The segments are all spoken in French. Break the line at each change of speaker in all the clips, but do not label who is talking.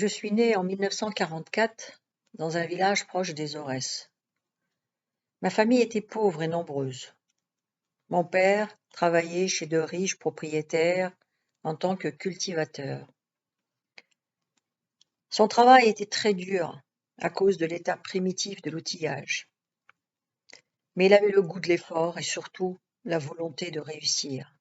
Je suis née en 1944 dans un village proche des Aurès. Ma famille était pauvre et nombreuse. Mon père travaillait chez de riches propriétaires en tant que cultivateur. Son travail était très dur à cause de l'état primitif de l'outillage. Mais il avait le goût de l'effort et surtout la volonté de réussir.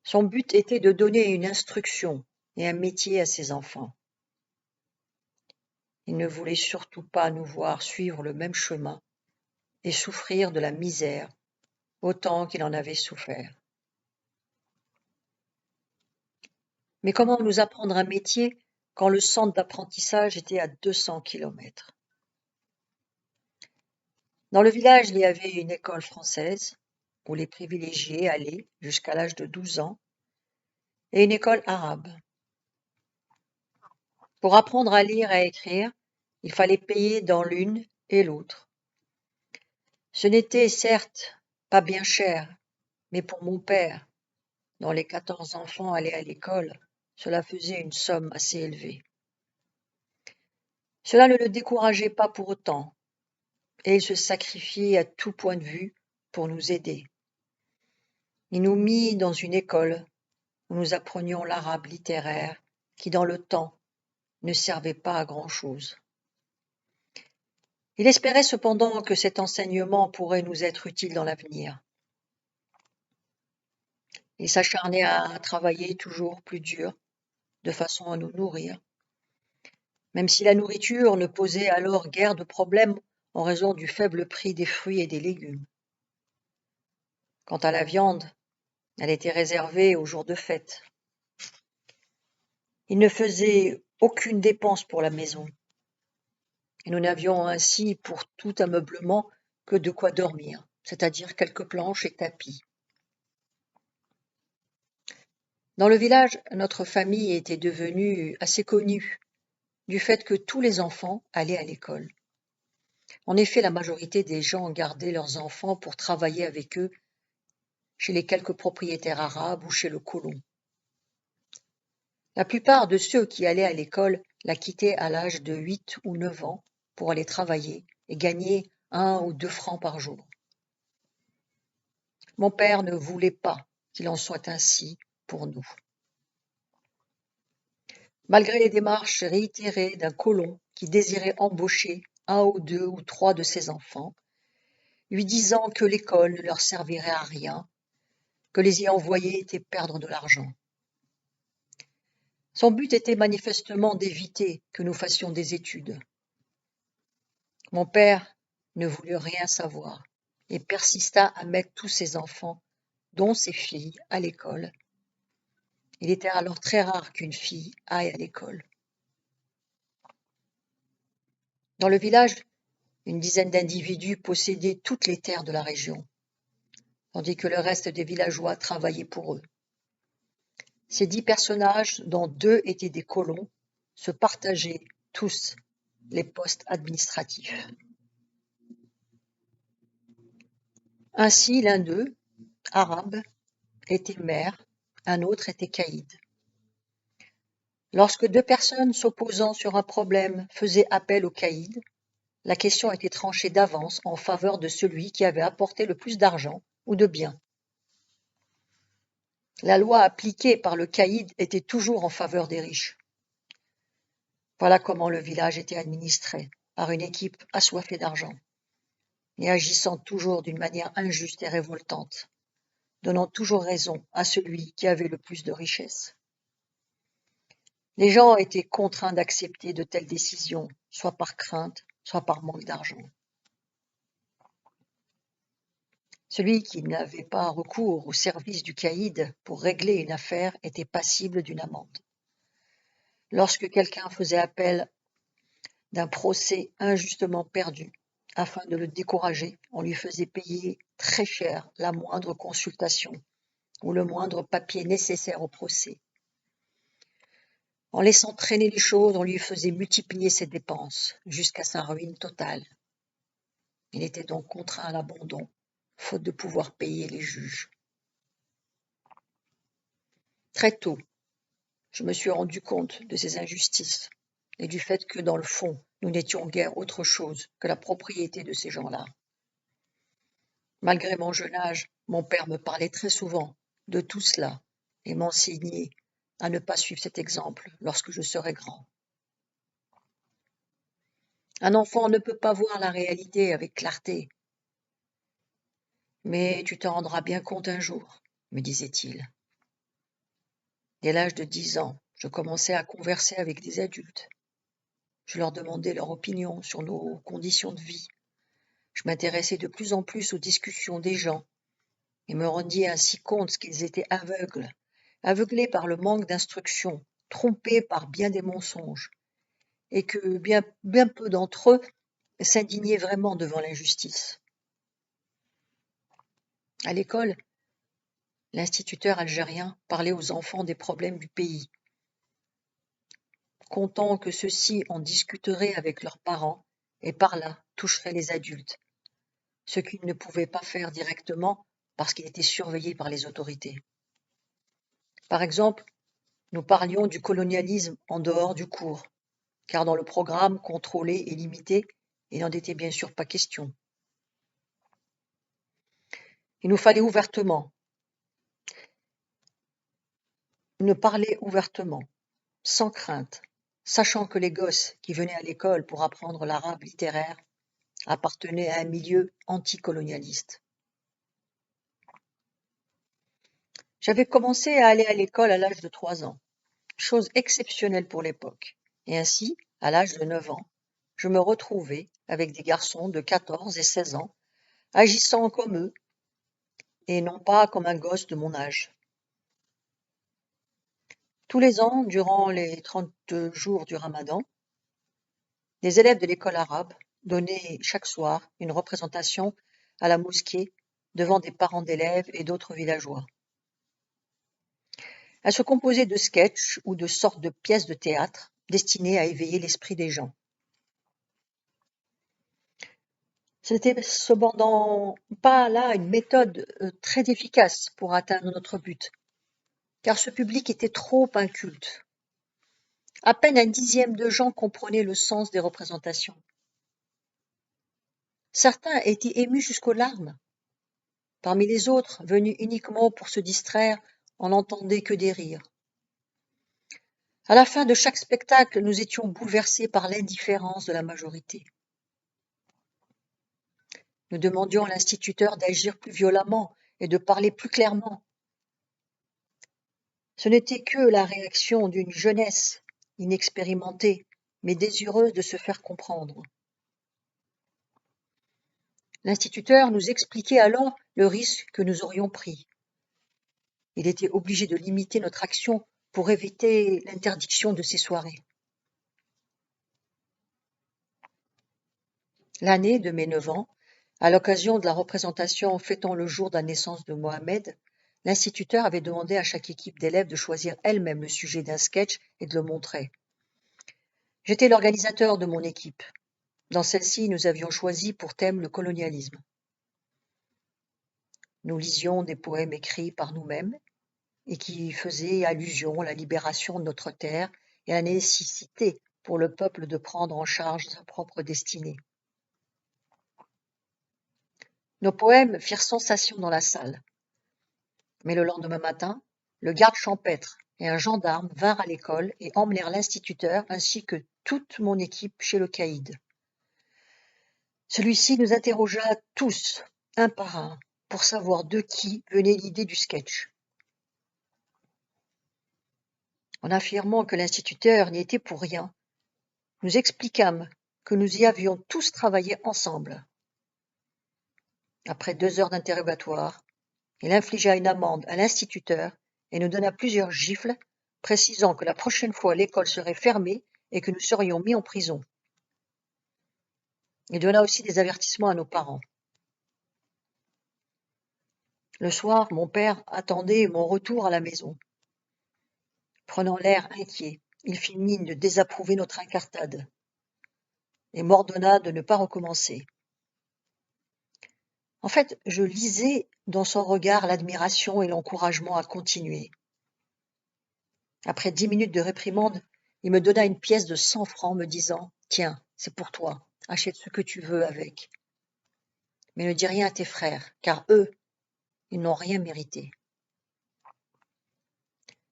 Son but était de donner une instruction et un métier à ses enfants. Il ne voulait surtout pas nous voir suivre le même chemin et souffrir de la misère autant qu'il en avait souffert. Mais comment nous apprendre un métier quand le centre d'apprentissage était à 200 kilomètres? Dans le village, il y avait une école française où les privilégiés allaient jusqu'à l'âge de 12 ans et une école arabe. Pour apprendre à lire et à écrire, il fallait payer dans l'une et l'autre. Ce n'était certes pas bien cher, mais pour mon père, dont les 14 enfants allaient à l'école, cela faisait une somme assez élevée. Cela ne le décourageait pas pour autant, et il se sacrifiait à tout point de vue pour nous aider. Il nous mit dans une école où nous apprenions l'arabe littéraire qui, dans le temps, ne servait pas à grand-chose. Il espérait cependant que cet enseignement pourrait nous être utile dans l'avenir. Il s'acharnait à travailler toujours plus dur, de façon à nous nourrir, même si la nourriture ne posait alors guère de problème en raison du faible prix des fruits et des légumes. Quant à la viande, elle était réservée aux jours de fête. Il ne faisait aucune dépense pour la maison, et nous n'avions ainsi pour tout ameublement que de quoi dormir, c'est-à-dire quelques planches et tapis. Dans le village, notre famille était devenue assez connue du fait que tous les enfants allaient à l'école. En effet, la majorité des gens gardaient leurs enfants pour travailler avec eux chez les quelques propriétaires arabes ou chez le colon. La plupart de ceux qui allaient à l'école la quittaient à l'âge de 8 ou 9 ans pour aller travailler et gagner 1 ou 2 francs par jour. Mon père ne voulait pas qu'il en soit ainsi pour nous. Malgré les démarches réitérées d'un colon qui désirait embaucher 1 ou 2 ou 3 de ses enfants, lui disant que l'école ne leur servirait à rien, que les y envoyer était perdre de l'argent. Son but était manifestement d'éviter que nous fassions des études. Mon père ne voulut rien savoir et persista à mettre tous ses enfants, dont ses filles, à l'école. Il était alors très rare qu'une fille aille à l'école. Dans le village, une dizaine d'individus possédaient toutes les terres de la région, tandis que le reste des villageois travaillaient pour eux. Ces 10 personnages, dont 2 étaient des colons, se partageaient tous les postes administratifs. Ainsi, l'un d'eux, arabe, était maire, un autre était caïd. Lorsque 2 personnes s'opposant sur un problème faisaient appel au caïd, la question était tranchée d'avance en faveur de celui qui avait apporté le plus d'argent ou de biens. La loi appliquée par le caïd était toujours en faveur des riches. Voilà comment le village était administré, par une équipe assoiffée d'argent, et agissant toujours d'une manière injuste et révoltante, donnant toujours raison à celui qui avait le plus de richesses. Les gens étaient contraints d'accepter de telles décisions, soit par crainte, soit par manque d'argent. Celui qui n'avait pas recours au service du caïd pour régler une affaire était passible d'une amende. Lorsque quelqu'un faisait appel d'un procès injustement perdu, afin de le décourager, on lui faisait payer très cher la moindre consultation ou le moindre papier nécessaire au procès. En laissant traîner les choses, on lui faisait multiplier ses dépenses jusqu'à sa ruine totale. Il était donc contraint à l'abandon, faute de pouvoir payer les juges. Très tôt, je me suis rendu compte de ces injustices et du fait que, dans le fond, nous n'étions guère autre chose que la propriété de ces gens-là. Malgré mon jeune âge, mon père me parlait très souvent de tout cela et m'enseignait à ne pas suivre cet exemple lorsque je serai grand. Un enfant ne peut pas voir la réalité avec clarté, mais tu t'en rendras bien compte un jour, me disait-il. Dès l'âge de 10 ans, je commençais à converser avec des adultes. Je leur demandais leur opinion sur nos conditions de vie. Je m'intéressais de plus en plus aux discussions des gens et me rendis ainsi compte qu'ils étaient aveugles, aveuglés par le manque d'instruction, trompés par bien des mensonges, et que bien peu d'entre eux s'indignaient vraiment devant l'injustice. À l'école, l'instituteur algérien parlait aux enfants des problèmes du pays, comptant que ceux-ci en discuteraient avec leurs parents et par là toucheraient les adultes, ce qu'ils ne pouvaient pas faire directement parce qu'ils étaient surveillés par les autorités. Par exemple, nous parlions du colonialisme en dehors du cours, car dans le programme contrôlé et limité, il n'en était bien sûr pas question. Il nous fallait parler ouvertement, sans crainte, sachant que les gosses qui venaient à l'école pour apprendre l'arabe littéraire appartenaient à un milieu anticolonialiste. J'avais commencé à aller à l'école à l'âge de 3 ans, chose exceptionnelle pour l'époque, et ainsi, à l'âge de 9 ans, je me retrouvais avec des garçons de 14 et 16 ans, agissant comme eux, et non pas comme un gosse de mon âge. Tous les ans, durant les 30 jours du Ramadan, les élèves de l'école arabe donnaient chaque soir une représentation à la mosquée devant des parents d'élèves et d'autres villageois. Elle se composait de sketchs ou de sortes de pièces de théâtre destinées à éveiller l'esprit des gens. Ce n'était cependant pas là une méthode très efficace pour atteindre notre but, car ce public était trop inculte. À peine un dixième de gens comprenaient le sens des représentations. Certains étaient émus jusqu'aux larmes. Parmi les autres, venus uniquement pour se distraire, on n'entendait que des rires. À la fin de chaque spectacle, nous étions bouleversés par l'indifférence de la majorité. Nous demandions à l'instituteur d'agir plus violemment et de parler plus clairement. Ce n'était que la réaction d'une jeunesse inexpérimentée, mais désireuse de se faire comprendre. L'instituteur nous expliquait alors le risque que nous aurions pris. Il était obligé de limiter notre action pour éviter l'interdiction de ces soirées. L'année de mes 9 ans, à l'occasion de la représentation fêtant le jour de la naissance de Mohamed, l'instituteur avait demandé à chaque équipe d'élèves de choisir elle-même le sujet d'un sketch et de le montrer. J'étais l'organisateur de mon équipe. Dans celle-ci, nous avions choisi pour thème le colonialisme. Nous lisions des poèmes écrits par nous-mêmes et qui faisaient allusion à la libération de notre terre et à la nécessité pour le peuple de prendre en charge sa propre destinée. Nos poèmes firent sensation dans la salle. Mais le lendemain matin, le garde champêtre et un gendarme vinrent à l'école et emmenèrent l'instituteur ainsi que toute mon équipe chez le caïd. Celui-ci nous interrogea tous, un par un, pour savoir de qui venait l'idée du sketch. En affirmant que l'instituteur n'y était pour rien, nous expliquâmes que nous y avions tous travaillé ensemble. Après 2 heures d'interrogatoire, il infligea une amende à l'instituteur et nous donna plusieurs gifles, précisant que la prochaine fois l'école serait fermée et que nous serions mis en prison. Il donna aussi des avertissements à nos parents. Le soir, mon père attendait mon retour à la maison. Prenant l'air inquiet, il fit mine de désapprouver notre incartade et m'ordonna de ne pas recommencer. En fait, je lisais dans son regard l'admiration et l'encouragement à continuer. Après 10 minutes de réprimande, il me donna une pièce de 100 francs, me disant « Tiens, c'est pour toi, achète ce que tu veux avec. Mais ne dis rien à tes frères, car eux, ils n'ont rien mérité. »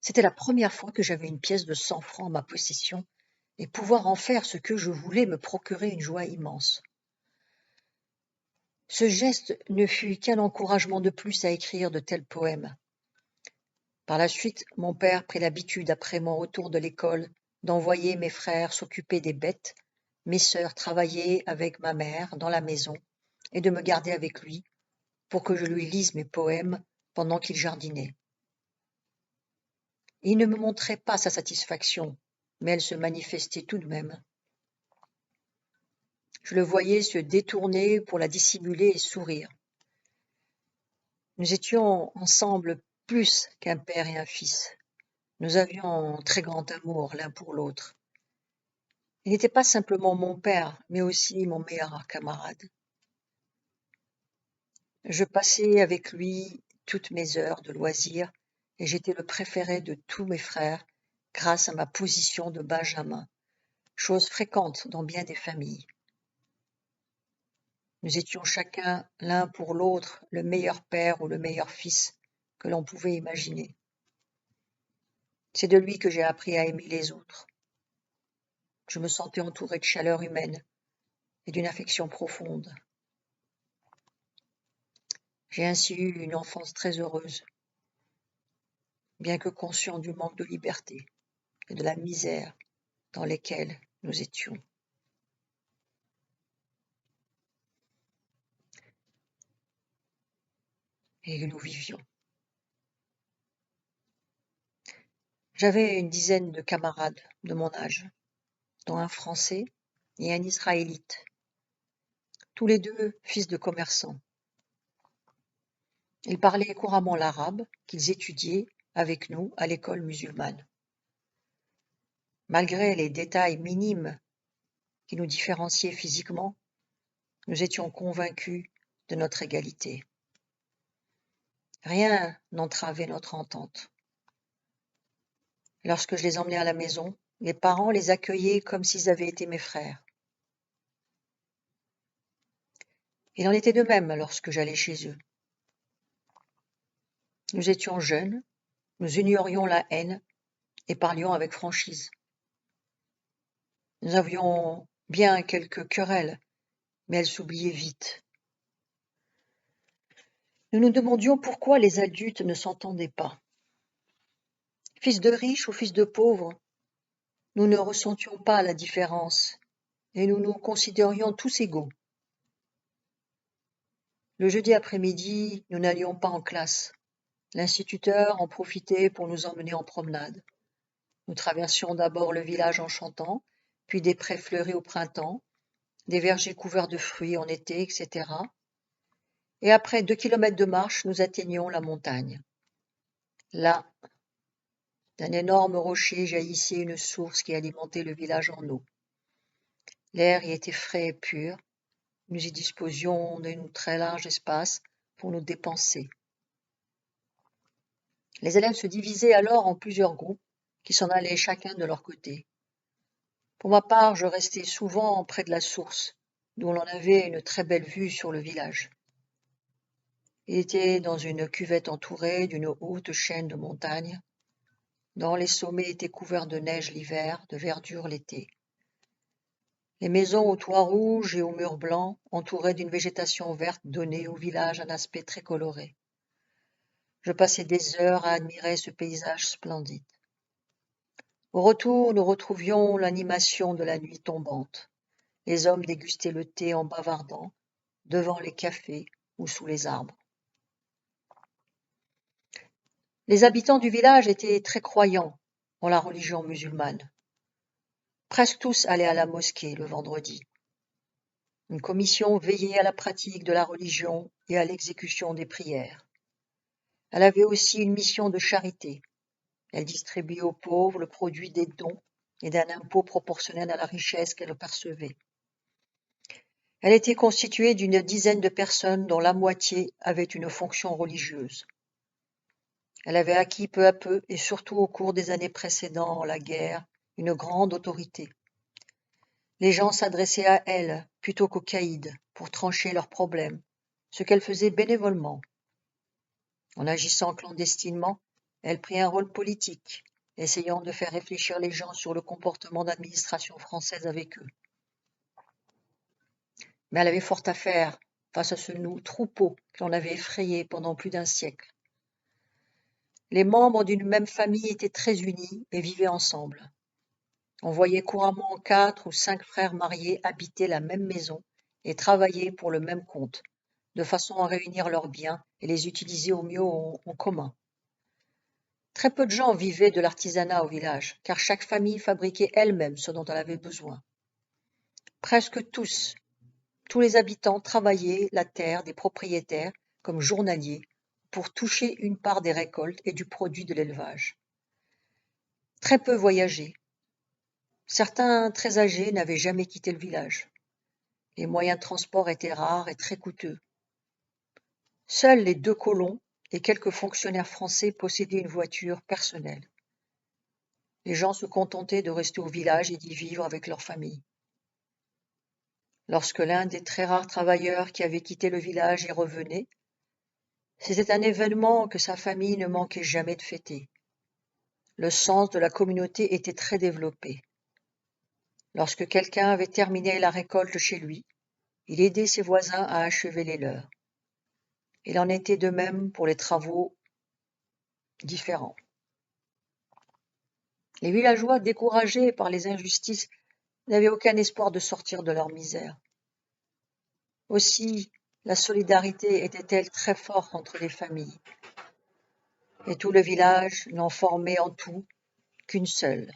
C'était la première fois que j'avais une pièce de 100 francs en ma possession, et pouvoir en faire ce que je voulais me procurait une joie immense. Ce geste ne fut qu'un encouragement de plus à écrire de tels poèmes. Par la suite, mon père prit l'habitude, après mon retour de l'école, d'envoyer mes frères s'occuper des bêtes, mes sœurs travailler avec ma mère dans la maison, et de me garder avec lui pour que je lui lise mes poèmes pendant qu'il jardinait. Il ne me montrait pas sa satisfaction, mais elle se manifestait tout de même. Je le voyais se détourner pour la dissimuler et sourire. Nous étions ensemble plus qu'un père et un fils. Nous avions très grand amour l'un pour l'autre. Il n'était pas simplement mon père, mais aussi mon meilleur camarade. Je passais avec lui toutes mes heures de loisirs et j'étais le préféré de tous mes frères grâce à ma position de benjamin, chose fréquente dans bien des familles. Nous étions chacun l'un pour l'autre le meilleur père ou le meilleur fils que l'on pouvait imaginer. C'est de lui que j'ai appris à aimer les autres. Je me sentais entouré de chaleur humaine et d'une affection profonde. J'ai ainsi eu une enfance très heureuse, bien que conscient du manque de liberté et de la misère dans lesquelles nous étions. Et que nous vivions. J'avais une dizaine de camarades de mon âge, dont un Français et un Israélite, tous les deux fils de commerçants. Ils parlaient couramment l'arabe qu'ils étudiaient avec nous à l'école musulmane. Malgré les détails minimes qui nous différenciaient physiquement, nous étions convaincus de notre égalité. Rien n'entravait notre entente. Lorsque je les emmenais à la maison, les parents les accueillaient comme s'ils avaient été mes frères. Il en était de même lorsque j'allais chez eux. Nous étions jeunes, nous ignorions la haine et parlions avec franchise. Nous avions bien quelques querelles, mais elles s'oubliaient vite. Nous nous demandions pourquoi les adultes ne s'entendaient pas. Fils de riches ou fils de pauvres, nous ne ressentions pas la différence et nous nous considérions tous égaux. Le jeudi après-midi, nous n'allions pas en classe. L'instituteur en profitait pour nous emmener en promenade. Nous traversions d'abord le village en chantant, puis des prés fleuris au printemps, des vergers couverts de fruits en été, etc. Et après 2 kilomètres de marche, nous atteignions la montagne. Là, d'un énorme rocher jaillissait une source qui alimentait le village en eau. L'air y était frais et pur. Nous y disposions d'un très large espace pour nous dépenser. Les élèves se divisaient alors en plusieurs groupes qui s'en allaient chacun de leur côté. Pour ma part, je restais souvent près de la source, d'où l'on avait une très belle vue sur le village. Il était dans une cuvette entourée d'une haute chaîne de montagnes, dont les sommets étaient couverts de neige l'hiver, de verdure l'été. Les maisons aux toits rouges et aux murs blancs, entourées d'une végétation verte, donnaient au village un aspect très coloré. Je passais des heures à admirer ce paysage splendide. Au retour, nous retrouvions l'animation de la nuit tombante. Les hommes dégustaient le thé en bavardant, devant les cafés ou sous les arbres. Les habitants du village étaient très croyants en la religion musulmane. Presque tous allaient à la mosquée le vendredi. Une commission veillait à la pratique de la religion et à l'exécution des prières. Elle avait aussi une mission de charité. Elle distribuait aux pauvres le produit des dons et d'un impôt proportionnel à la richesse qu'elle percevait. Elle était constituée d'une dizaine de personnes dont la moitié avait une fonction religieuse. Elle avait acquis peu à peu, et surtout au cours des années précédant la guerre, une grande autorité. Les gens s'adressaient à elle plutôt qu'aux caïds pour trancher leurs problèmes, ce qu'elle faisait bénévolement. En agissant clandestinement, elle prit un rôle politique, essayant de faire réfléchir les gens sur le comportement d'administration française avec eux. Mais elle avait fort à faire face à ce troupeau que l'on avait effrayé pendant plus d'un siècle. Les membres d'une même famille étaient très unis et vivaient ensemble. On voyait couramment 4 ou 5 frères mariés habiter la même maison et travailler pour le même compte, de façon à réunir leurs biens et les utiliser au mieux en commun. Très peu de gens vivaient de l'artisanat au village, car chaque famille fabriquait elle-même ce dont elle avait besoin. Presque tous les habitants travaillaient la terre des propriétaires comme journaliers pour toucher une part des récoltes et du produit de l'élevage. Très peu voyageaient. Certains très âgés n'avaient jamais quitté le village. Les moyens de transport étaient rares et très coûteux. Seuls les 2 colons et quelques fonctionnaires français possédaient une voiture personnelle. Les gens se contentaient de rester au village et d'y vivre avec leur famille. Lorsque l'un des très rares travailleurs qui avait quitté le village y revenait, c'était un événement que sa famille ne manquait jamais de fêter. Le sens de la communauté était très développé. Lorsque quelqu'un avait terminé la récolte chez lui, il aidait ses voisins à achever les leurs. Il en était de même pour les travaux différents. Les villageois, découragés par les injustices, n'avaient aucun espoir de sortir de leur misère. Aussi, la solidarité était-elle très forte entre les familles, et tout le village n'en formait en tout qu'une seule.